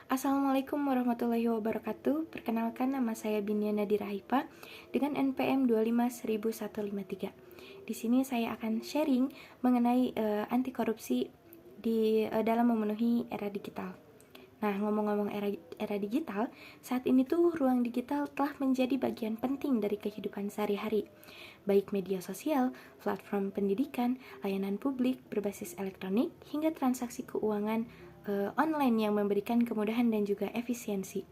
Assalamualaikum warahmatullahi wabarakatuh. Perkenalkan, nama saya Binia Nadira Haifa dengan NPM 25153. Di sini saya akan sharing mengenai anti korupsi dalam memenuhi era digital. Nah, ngomong-ngomong era digital, saat ini tuh ruang digital telah menjadi bagian penting dari kehidupan sehari-hari. Baik media sosial, platform pendidikan, layanan publik berbasis elektronik, hingga transaksi keuangan online yang memberikan kemudahan dan juga efisiensi.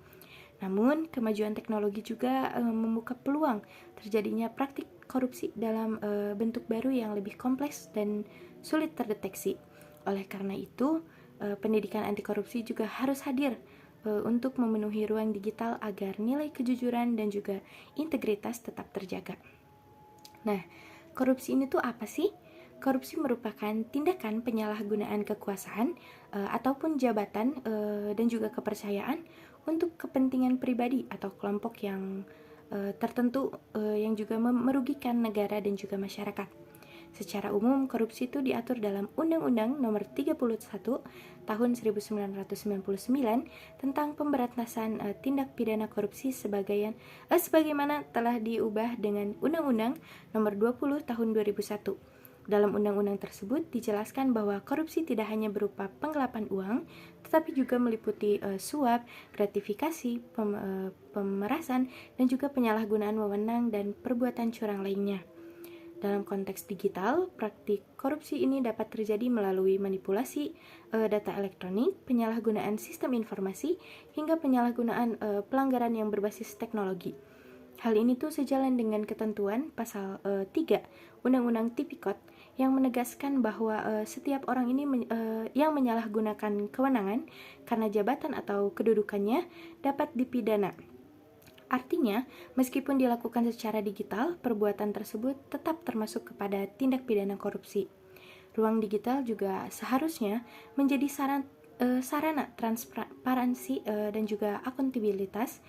Namun, kemajuan teknologi juga membuka peluang terjadinya praktik korupsi dalam bentuk baru yang lebih kompleks dan sulit terdeteksi. Oleh karena itu, pendidikan anti korupsi juga harus hadir untuk memenuhi ruang digital agar nilai kejujuran dan juga integritas tetap terjaga. Nah, korupsi ini tuh apa sih? Korupsi merupakan tindakan penyalahgunaan kekuasaan ataupun jabatan dan juga kepercayaan untuk kepentingan pribadi atau kelompok yang tertentu yang juga merugikan negara dan juga masyarakat. Secara umum, korupsi itu diatur dalam Undang-Undang Nomor 31 Tahun 1999 tentang pemberantasan tindak pidana korupsi sebagaimana telah diubah dengan Undang-Undang Nomor 20 Tahun 2001. Dalam undang-undang tersebut dijelaskan bahwa korupsi tidak hanya berupa penggelapan uang, tetapi juga meliputi suap, gratifikasi, pemerasan, dan juga penyalahgunaan wewenang dan perbuatan curang lainnya. Dalam konteks digital, praktik korupsi ini dapat terjadi melalui manipulasi data elektronik, penyalahgunaan sistem informasi, hingga penyalahgunaan pelanggaran yang berbasis teknologi. Hal ini tuh sejalan dengan ketentuan pasal 3 Undang-Undang Tipikor yang menegaskan bahwa setiap orang ini yang menyalahgunakan kewenangan karena jabatan atau kedudukannya dapat dipidana. Artinya, meskipun dilakukan secara digital, perbuatan tersebut tetap termasuk kepada tindak pidana korupsi. Ruang digital juga seharusnya menjadi sarana transparansi dan juga akuntabilitas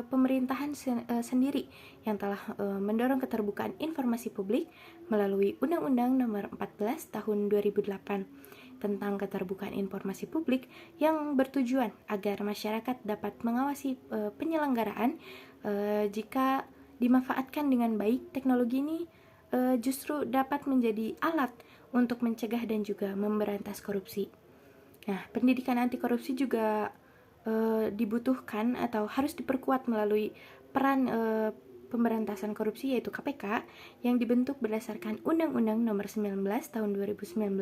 pemerintahan sendiri yang telah mendorong keterbukaan informasi publik melalui Undang-Undang Nomor 14 Tahun 2008 tentang keterbukaan informasi publik yang bertujuan agar masyarakat dapat mengawasi penyelenggaraan. Jika dimanfaatkan dengan baik, teknologi ini justru dapat menjadi alat untuk mencegah dan juga memberantas korupsi. Nah, pendidikan anti korupsi juga dibutuhkan atau harus diperkuat melalui peran pemberantasan korupsi yaitu KPK yang dibentuk berdasarkan Undang-Undang Nomor 19 Tahun 2019.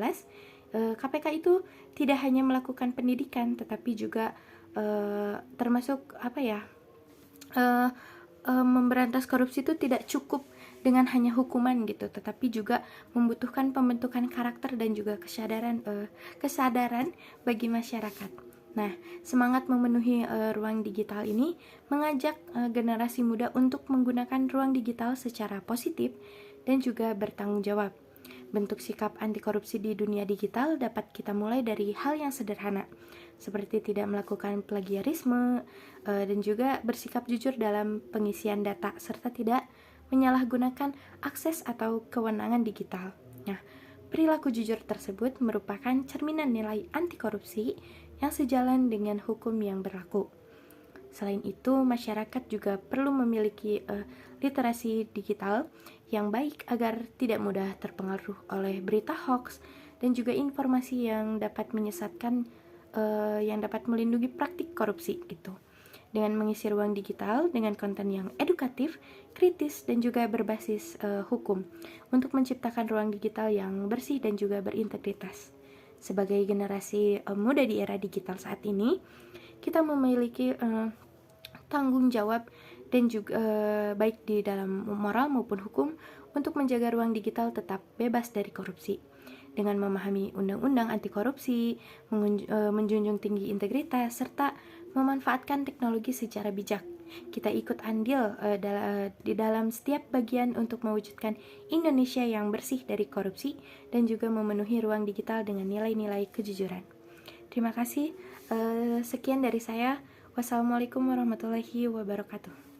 KPK itu tidak hanya melakukan pendidikan tetapi juga termasuk memberantas korupsi itu tidak cukup dengan hanya hukuman gitu, tetapi juga membutuhkan pembentukan karakter dan juga kesadaran bagi masyarakat. Nah, semangat memenuhi ruang digital ini mengajak generasi muda untuk menggunakan ruang digital secara positif dan juga bertanggung jawab. Bentuk sikap anti korupsi di dunia digital dapat kita mulai dari hal yang sederhana, seperti tidak melakukan plagiarisme dan juga bersikap jujur dalam pengisian data, serta tidak menyalahgunakan akses atau kewenangan digital. Nah, perilaku jujur tersebut merupakan cerminan nilai anti korupsi yang sejalan dengan hukum yang berlaku. Selain itu, masyarakat juga perlu memiliki literasi digital yang baik agar tidak mudah terpengaruh oleh berita hoax dan juga informasi yang dapat menyesatkan, yang dapat melindungi praktik korupsi gitu. Dengan mengisi ruang digital dengan konten yang edukatif, kritis, dan juga berbasis hukum untuk menciptakan ruang digital yang bersih dan juga berintegritas. Sebagai generasi muda di era digital saat ini, kita memiliki tanggung jawab dan juga baik di dalam moral maupun hukum untuk menjaga ruang digital tetap bebas dari korupsi. Dengan memahami undang-undang anti korupsi, menjunjung tinggi integritas, serta memanfaatkan teknologi secara bijak, kita ikut andil di dalam setiap bagian untuk mewujudkan Indonesia yang bersih dari korupsi dan juga memenuhi ruang digital dengan nilai-nilai kejujuran. Terima kasih. Sekian dari saya. Wassalamualaikum warahmatullahi wabarakatuh.